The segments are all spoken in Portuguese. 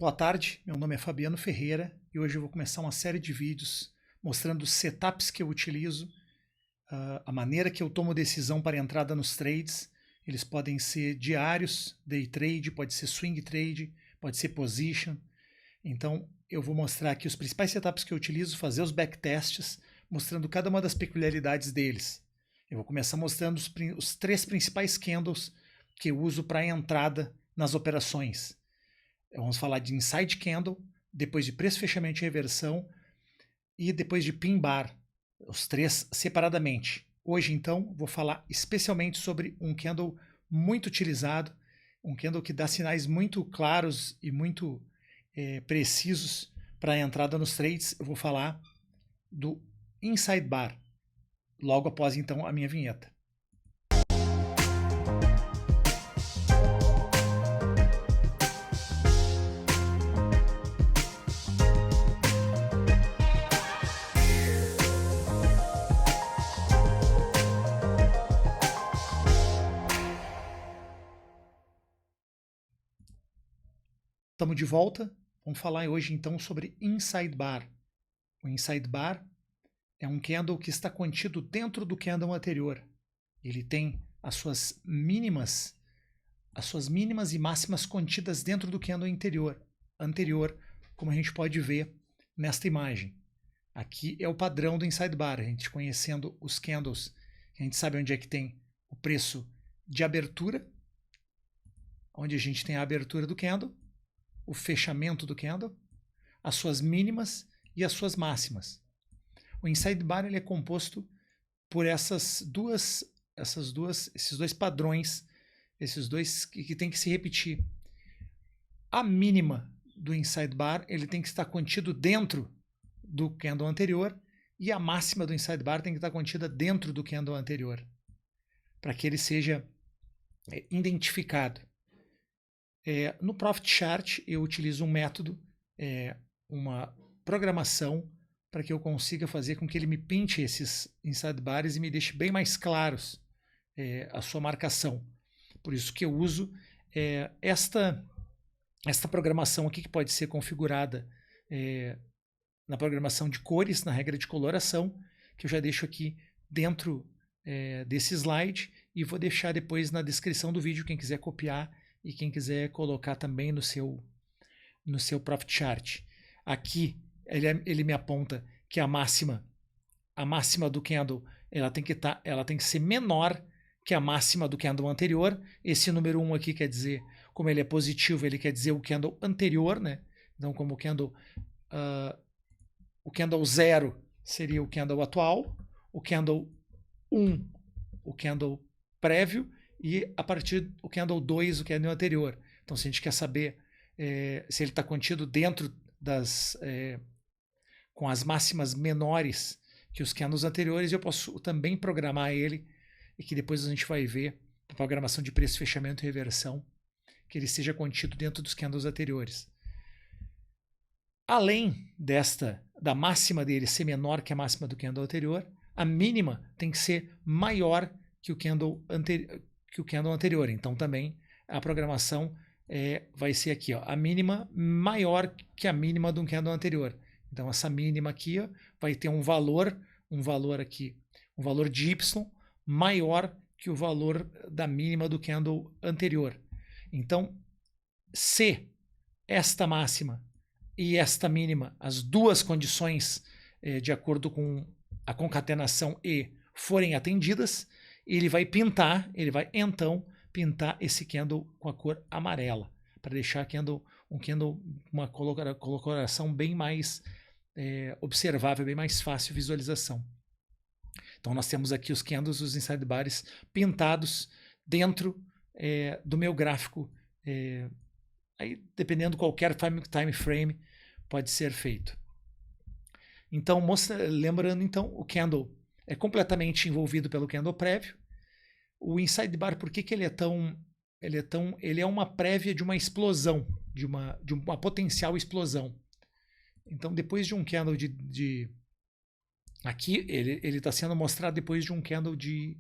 Boa tarde, meu nome é Fabiano Ferreira e hoje eu vou começar uma série de vídeos mostrando os setups que eu utilizo, a maneira que eu tomo decisão para entrada nos trades. Eles podem ser diários, day trade, pode ser swing trade, pode ser position. Então eu vou mostrar aqui os principais setups que eu utilizo, fazer os backtests, mostrando cada uma das peculiaridades deles. Eu vou começar mostrando os três principais candles que eu uso para entrada nas operações. Vamos falar de inside candle, depois de preço, fechamento e reversão e depois de pin bar, os três separadamente. Hoje então vou falar especialmente sobre um candle muito utilizado, um candle que dá sinais muito claros e muito precisos para a entrada nos trades. Eu vou falar do inside bar, logo após então a minha vinheta. Estamos de volta. Vamos falar hoje então sobre inside bar. O inside bar é um candle que está contido dentro do candle anterior. Ele tem as suas mínimas e máximas contidas dentro do candle anterior, como a gente pode ver nesta imagem. Aqui é o padrão do inside bar. A gente conhecendo os candles, a gente sabe onde é que tem o preço de abertura, onde a gente tem a abertura do candle, o fechamento do candle, as suas mínimas e as suas máximas. O inside bar ele é composto por esses dois padrões, esses dois que tem que se repetir. A mínima do inside bar ele tem que estar contido dentro do candle anterior e a máxima do inside bar tem que estar contida dentro do candle anterior, para que ele seja identificado. No Profit Chart eu utilizo um método, uma programação para que eu consiga fazer com que ele me pinte esses inside bars e me deixe bem mais claros a sua marcação. Por isso que eu uso esta programação aqui, que pode ser configurada na programação de cores, na regra de coloração, que eu já deixo aqui dentro desse slide e vou deixar depois na descrição do vídeo, quem quiser copiar e quem quiser colocar também no seu Profit Chart. Aqui ele me aponta que a máxima do candle ela tem que ser menor que a máxima do candle anterior. Esse número 1 aqui quer dizer, como ele é positivo, ele quer dizer o candle anterior, né? Então, como o candle 0 seria o candle atual, o candle 1 o candle prévio, e a partir do candle 2, o candle anterior. Então, se a gente quer saber se ele está contido dentro com as máximas menores que os candles anteriores, eu posso também programar ele, e que depois a gente vai ver a programação de preço, fechamento e reversão, que ele seja contido dentro dos candles anteriores. Além da máxima dele ser menor que a máxima do candle anterior, a mínima tem que ser maior que o candle anterior. Então também a programação vai ser aqui, ó, a mínima maior que a mínima do candle anterior. Então essa mínima aqui, ó, vai ter um valor aqui, um valor de Y maior que o valor da mínima do candle anterior. Então, se esta máxima e esta mínima, as duas condições de acordo com a concatenação E forem atendidas, ele vai então pintar esse candle com a cor amarela, para deixar um candle uma coloração bem mais observável, bem mais fácil de visualização. Então nós temos aqui os candles, os inside bars pintados dentro do meu gráfico. Aí, dependendo qualquer time frame pode ser feito. Então, lembrando então, o candle é completamente envolvido pelo candle prévio. O inside bar, por que ele é uma prévia de uma explosão, de uma potencial explosão. Então, depois de um candle aqui, ele está sendo mostrado depois de um candle de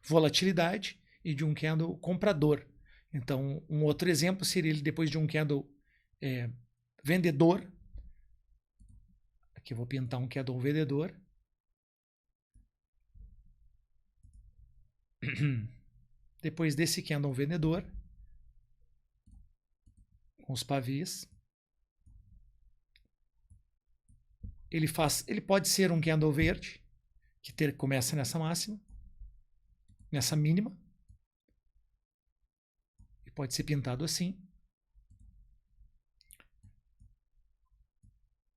volatilidade e de um candle comprador. Então, um outro exemplo seria ele depois de um candle vendedor. Aqui eu vou pintar um candle vendedor. Depois desse candle vendedor, com os pavis, ele pode ser um candle verde, que começa nessa máxima, nessa mínima, e pode ser pintado assim.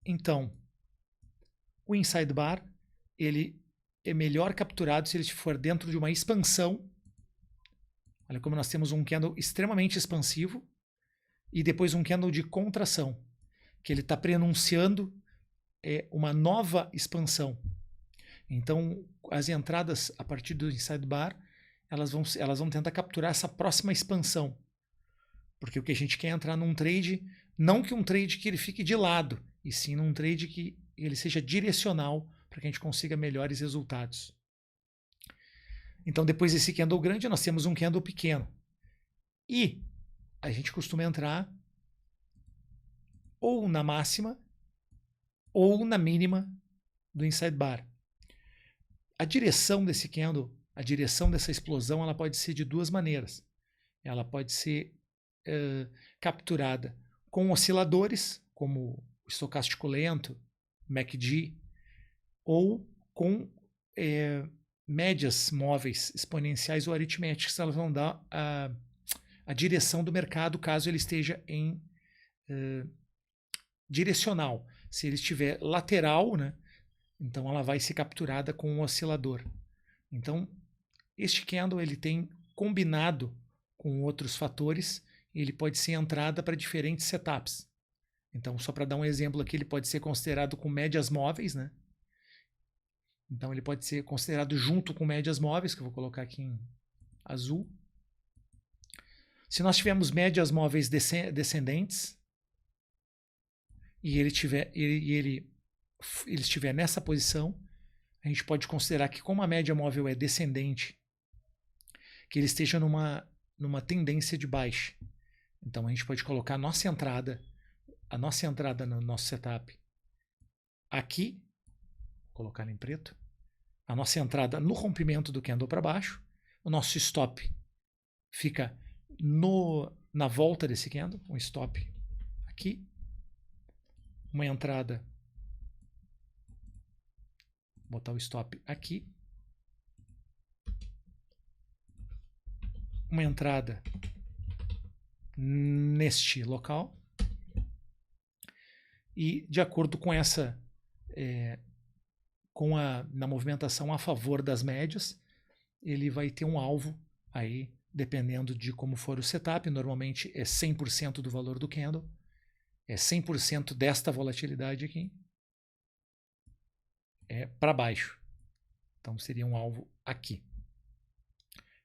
Então, o inside bar, ele é melhor capturado se ele for dentro de uma expansão. Olha como nós temos um candle extremamente expansivo e depois um candle de contração, que ele está prenunciando uma nova expansão. Então, as entradas a partir do inside bar, elas vão tentar capturar essa próxima expansão. Porque o que a gente quer é entrar num trade, não que um trade que ele fique de lado, e sim num trade que ele seja direcional para que a gente consiga melhores resultados. Então, depois desse candle grande, nós temos um candle pequeno. E a gente costuma entrar ou na máxima ou na mínima do inside bar. A direção desse candle, a direção dessa explosão, ela pode ser de duas maneiras. Ela pode ser capturada com osciladores, como o estocástico lento, MACD, ou com médias móveis exponenciais ou aritméticas. Elas vão dar a direção do mercado caso ele esteja em direcional. Se ele estiver lateral, né, então ela vai ser capturada com um oscilador. Então, este candle ele tem combinado com outros fatores, ele pode ser entrada para diferentes setups. Então, só para dar um exemplo aqui, ele pode ser considerado com médias móveis, né? Então, ele pode ser considerado junto com médias móveis, que eu vou colocar aqui em azul. Se nós tivermos médias móveis descendentes e ele estiver nessa posição, a gente pode considerar que, como a média móvel é descendente, que ele esteja numa tendência de baixa. Então, a gente pode colocar a nossa entrada no nosso setup aqui, vou colocar ela em preto, a nossa entrada no rompimento do candle para baixo, o nosso stop fica na volta desse candle, um stop aqui, uma entrada, vou botar o stop aqui, uma entrada neste local, e de acordo com essa na movimentação a favor das médias, ele vai ter um alvo aí, dependendo de como for o setup. Normalmente é 100% do valor do candle, é 100% desta volatilidade aqui, para baixo. Então seria um alvo aqui.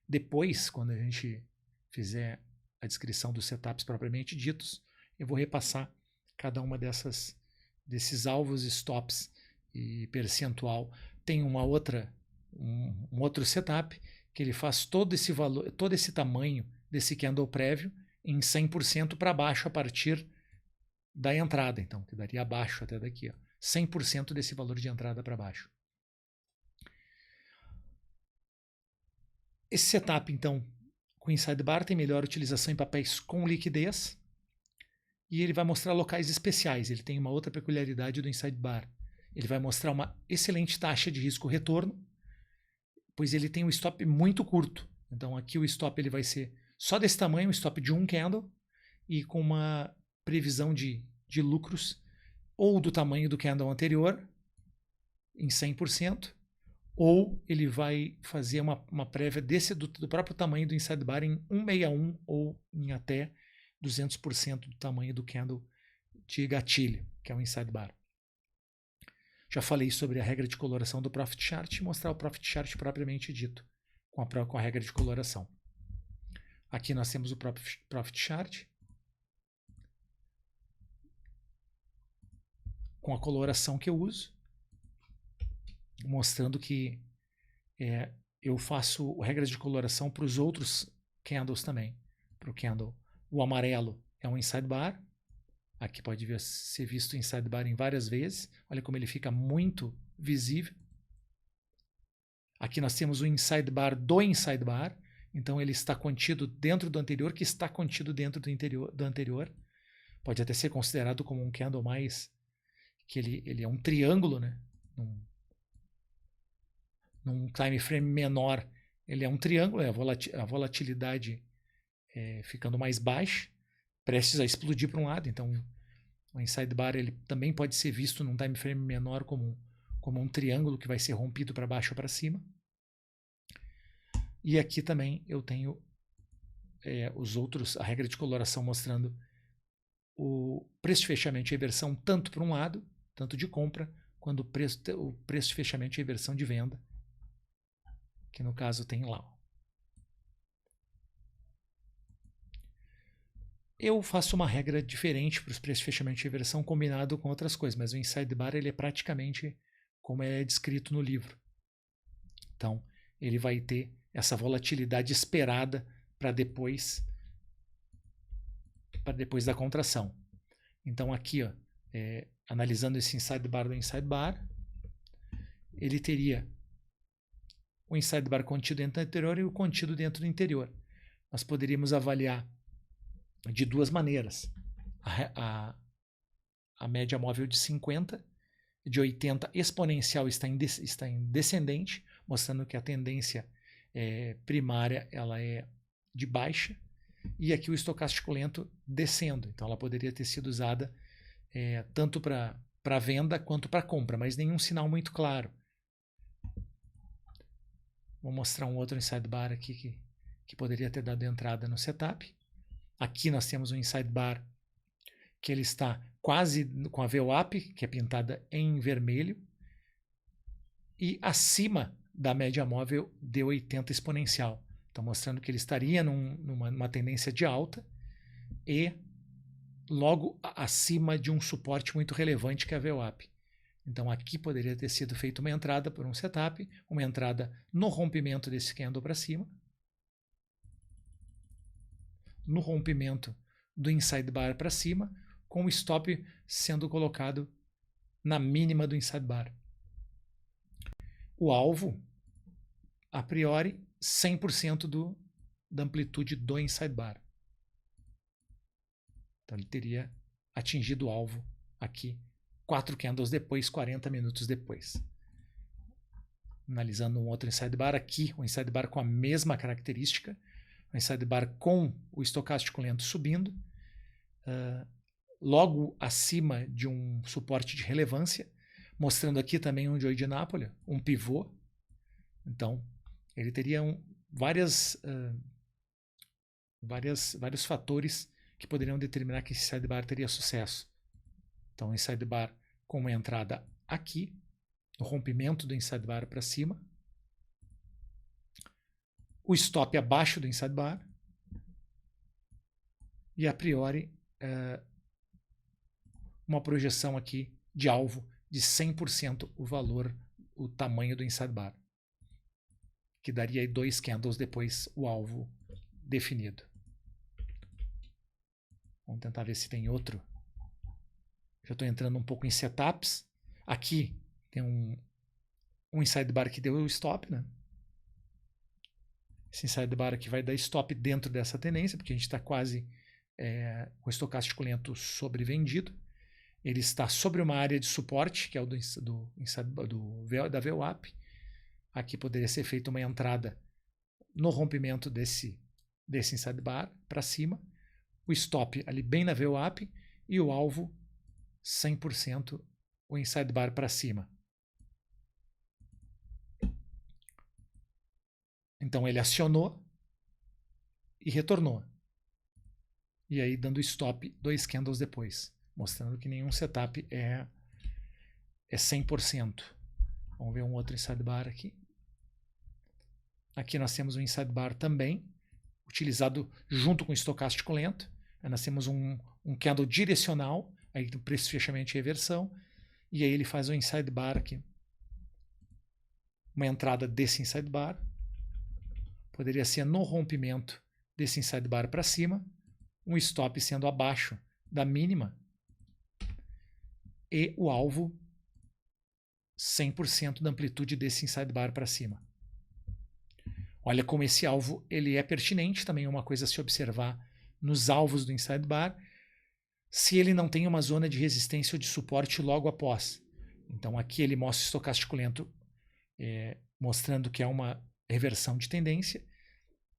Depois, quando a gente fizer a descrição dos setups propriamente ditos, eu vou repassar cada uma desses alvos, stops e percentual. Tem um outro setup que ele faz todo esse valor, todo esse tamanho desse candle prévio em 100% para baixo a partir da entrada. Então, que daria abaixo até daqui, ó, 100% desse valor de entrada para baixo. Esse setup, então, com inside bar tem melhor utilização em papéis com liquidez e ele vai mostrar locais especiais. Ele tem uma outra peculiaridade do inside bar. Ele vai mostrar uma excelente taxa de risco retorno, pois ele tem um stop muito curto. Então aqui o stop ele vai ser só desse tamanho, um stop de um candle, e com uma previsão de lucros ou do tamanho do candle anterior, em 100%, ou ele vai fazer uma prévia do próprio tamanho do inside bar em 161 ou em até 200% do tamanho do candle de gatilho, que é o inside bar. Já falei sobre a regra de coloração do Profit Chart e mostrar o Profit Chart propriamente dito, com a regra de coloração. Aqui nós temos o Profit Chart, com a coloração que eu uso, mostrando que eu faço regras de coloração para os outros candles também. Para o candle, o amarelo é um inside bar, Aqui pode ser visto em sidebar em várias vezes. Olha como ele fica muito visível. Aqui nós temos o inside bar do inside bar. Então ele está contido dentro do anterior, que está contido dentro do anterior. Pode até ser considerado como um candle mais... que ele é um triângulo, né? Num time frame menor, ele é um triângulo, a volatilidade ficando mais baixa, prestes a explodir para um lado. Então o inside bar ele também pode ser visto num time frame menor como um triângulo que vai ser rompido para baixo ou para cima. E aqui também eu tenho a regra de coloração mostrando o preço de fechamento e reversão tanto para um lado, tanto de compra, quanto o preço de fechamento e reversão de venda, que no caso tem lá. Eu faço uma regra diferente para os preços de fechamento e reversão combinado com outras coisas, mas o inside bar ele é praticamente como é descrito no livro. Então, ele vai ter essa volatilidade esperada para depois da contração. Então aqui, ó, analisando esse inside bar do inside bar, ele teria o inside bar contido dentro do anterior e o contido dentro do interior. Nós poderíamos avaliar de duas maneiras. A média móvel de 50, de 80 exponencial está em descendente, mostrando que a tendência primária ela é de baixa, e aqui o estocástico lento descendo. Então ela poderia ter sido usada tanto para venda quanto para compra, mas nenhum sinal muito claro. Vou mostrar um outro inside bar aqui que poderia ter dado entrada no setup. Aqui nós temos um inside bar que ele está quase com a VWAP, que é pintada em vermelho, e acima da média móvel de 80 exponencial. Então mostrando que ele estaria numa tendência de alta e logo acima de um suporte muito relevante que é a VWAP. Então aqui poderia ter sido feita uma entrada por um setup, uma entrada no rompimento desse candle para cima, no rompimento do inside bar para cima, com o stop sendo colocado na mínima do inside bar. O alvo, a priori, 100% da amplitude do inside bar. Então ele teria atingido o alvo aqui 4 candles depois, 40 minutos depois. Analisando um outro inside bar aqui, um inside bar com a mesma característica, um inside bar com o estocástico lento subindo, logo acima de um suporte de relevância, mostrando aqui também um Joy de Nápoles, um pivô. Então, ele teria vários fatores que poderiam determinar que esse inside bar teria sucesso. Então, um inside bar com uma entrada aqui, no rompimento do inside bar para cima, o stop abaixo do inside bar e, a priori, uma projeção aqui de alvo de 100% o tamanho do inside bar, que daria aí 2 candles depois o alvo definido. Vamos tentar ver se tem outro. Já estou entrando um pouco em setups. Aqui tem um inside bar que deu o stop, né? Esse inside bar aqui vai dar stop dentro dessa tendência, porque a gente está quase com o estocástico lento sobrevendido. Ele está sobre uma área de suporte, que é o da VWAP. Aqui poderia ser feita uma entrada no rompimento desse inside bar para cima. O stop ali bem na VWAP e o alvo 100% o inside bar para cima. Então ele acionou e retornou. E aí dando stop 2 candles depois, mostrando que nenhum setup é 100%. Vamos ver um outro inside bar aqui. Aqui nós temos um inside bar também, utilizado junto com o estocástico lento. Aí nós temos um candle direcional, aí do preço de fechamento e reversão, e aí ele faz um inside bar aqui. Uma entrada desse inside bar. Poderia ser no rompimento desse inside bar para cima, um stop sendo abaixo da mínima e o alvo 100% da amplitude desse inside bar para cima. Olha como esse alvo ele é pertinente, também é uma coisa a se observar nos alvos do inside bar, se ele não tem uma zona de resistência ou de suporte logo após. Então aqui ele mostra o estocástico lento mostrando que é uma reversão de tendência,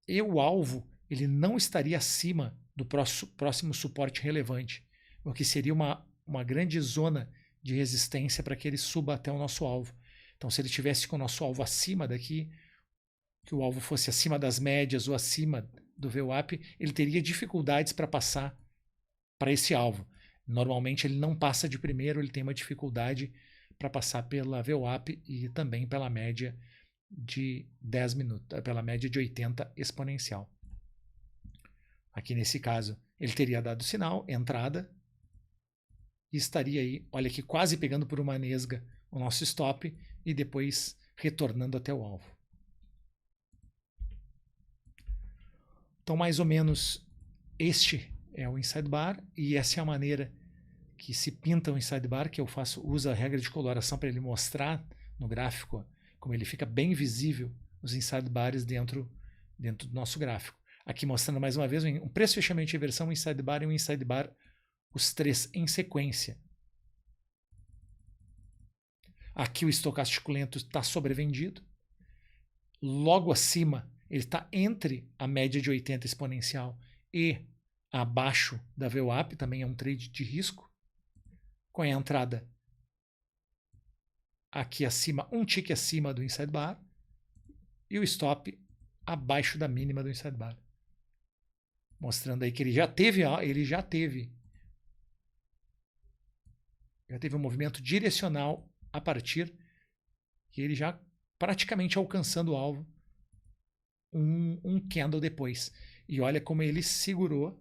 e o alvo ele não estaria acima do próximo suporte relevante, o que seria uma grande zona de resistência para que ele suba até o nosso alvo. Então se ele estivesse com o nosso alvo acima daqui, que o alvo fosse acima das médias ou acima do VWAP, ele teria dificuldades para passar para esse alvo. Normalmente ele não passa de primeiro, ele tem uma dificuldade para passar pela VWAP e também pela média de 10 minutos, pela média de 80 exponencial. Aqui nesse caso, ele teria dado sinal, entrada, e estaria aí, olha aqui, quase pegando por uma nesga o nosso stop e depois retornando até o alvo. Então, mais ou menos, este é o inside bar e essa é a maneira que se pinta o inside bar, que eu uso a regra de coloração para ele mostrar no gráfico como ele fica bem visível os inside bars dentro do nosso gráfico. Aqui mostrando mais uma vez um preço, fechamento e inversão, um inside bar e um inside bar, os três em sequência. Aqui o estocástico lento está sobrevendido. Logo acima, ele está entre a média de 80 exponencial e abaixo da VWAP, também é um trade de risco, com a entrada aqui acima, um tique acima do inside bar e o stop abaixo da mínima do inside bar. Mostrando aí que ele já teve um movimento direcional a partir que ele já praticamente alcançando o alvo um candle depois. E olha como ele segurou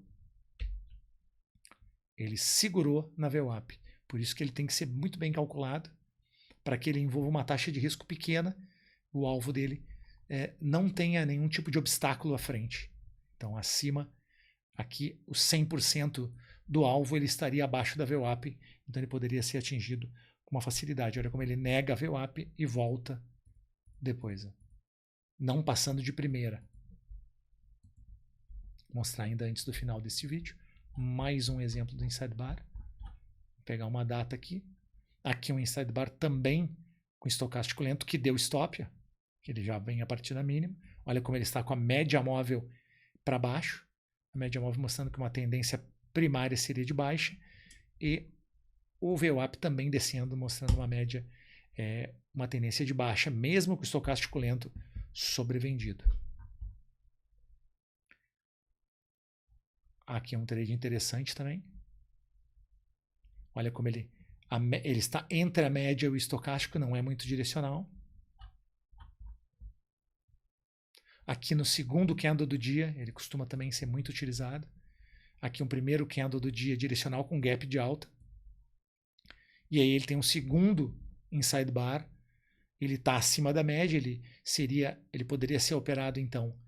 na VWAP. Por isso que ele tem que ser muito bem calculado para que ele envolva uma taxa de risco pequena, o alvo dele não tenha nenhum tipo de obstáculo à frente. Então acima, aqui o 100% do alvo ele estaria abaixo da VWAP, então ele poderia ser atingido com uma facilidade. Olha como ele nega a VWAP e volta depois, não passando de primeira. Vou mostrar ainda antes do final desse vídeo mais um exemplo do inside bar. Vou pegar uma data aqui. Aqui um inside bar também com estocástico lento que deu stop, que ele já vem a partir da mínima. Olha como ele está com a média móvel para baixo. A média móvel mostrando que uma tendência primária seria de baixa. E o VWAP também descendo, mostrando uma média, uma tendência de baixa, mesmo com o estocástico lento sobrevendido. Aqui é um trade interessante também. Olha como ele está entre a média e o estocástico, não é muito direcional. Aqui no segundo candle do dia, ele costuma também ser muito utilizado. Aqui um primeiro candle do dia direcional com gap de alta. E aí ele tem um segundo inside bar. Ele está acima da média, ele poderia ser operado então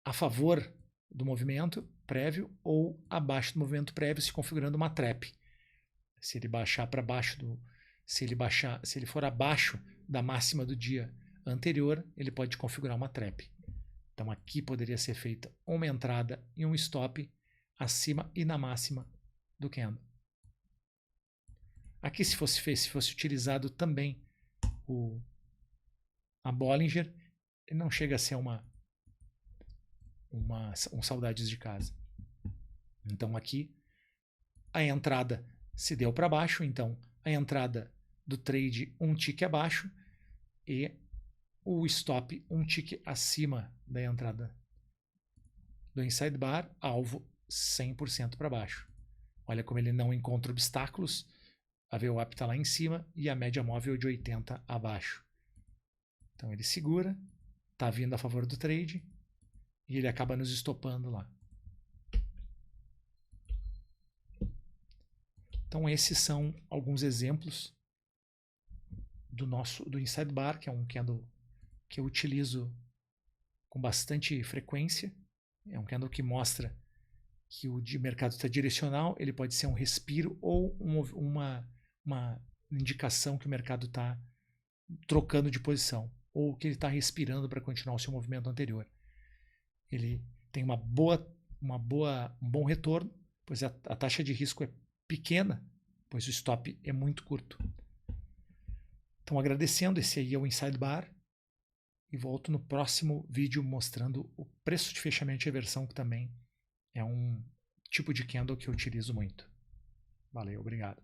a favor do movimento prévio ou abaixo do movimento prévio, se configurando uma trap. Se ele baixar para baixo se ele for abaixo da máxima do dia anterior, ele pode configurar uma trap. Então aqui poderia ser feita uma entrada e um stop acima e na máxima do candle. Aqui se fosse utilizado também a Bollinger, ele não chega a ser um saudades de casa. Então aqui a entrada se deu para baixo, então a entrada do trade um tique abaixo e o stop um tique acima da entrada do inside bar, alvo 100% para baixo. Olha como ele não encontra obstáculos, a VWAP está lá em cima e a média móvel de 80 abaixo. Então ele segura, está vindo a favor do trade e ele acaba nos estopando lá. Então esses são alguns exemplos do inside bar, que é um candle que eu utilizo com bastante frequência. É um candle que mostra que o de mercado está direcional, ele pode ser um respiro ou uma indicação que o mercado está trocando de posição ou que ele está respirando para continuar o seu movimento anterior. Ele tem um bom retorno, pois a taxa de risco é pequena, pois o stop é muito curto. Então, agradecendo, esse aí é o Inside Bar, e volto no próximo vídeo mostrando o preço de fechamento de reversão, que também é um tipo de candle que eu utilizo muito. Valeu, obrigado.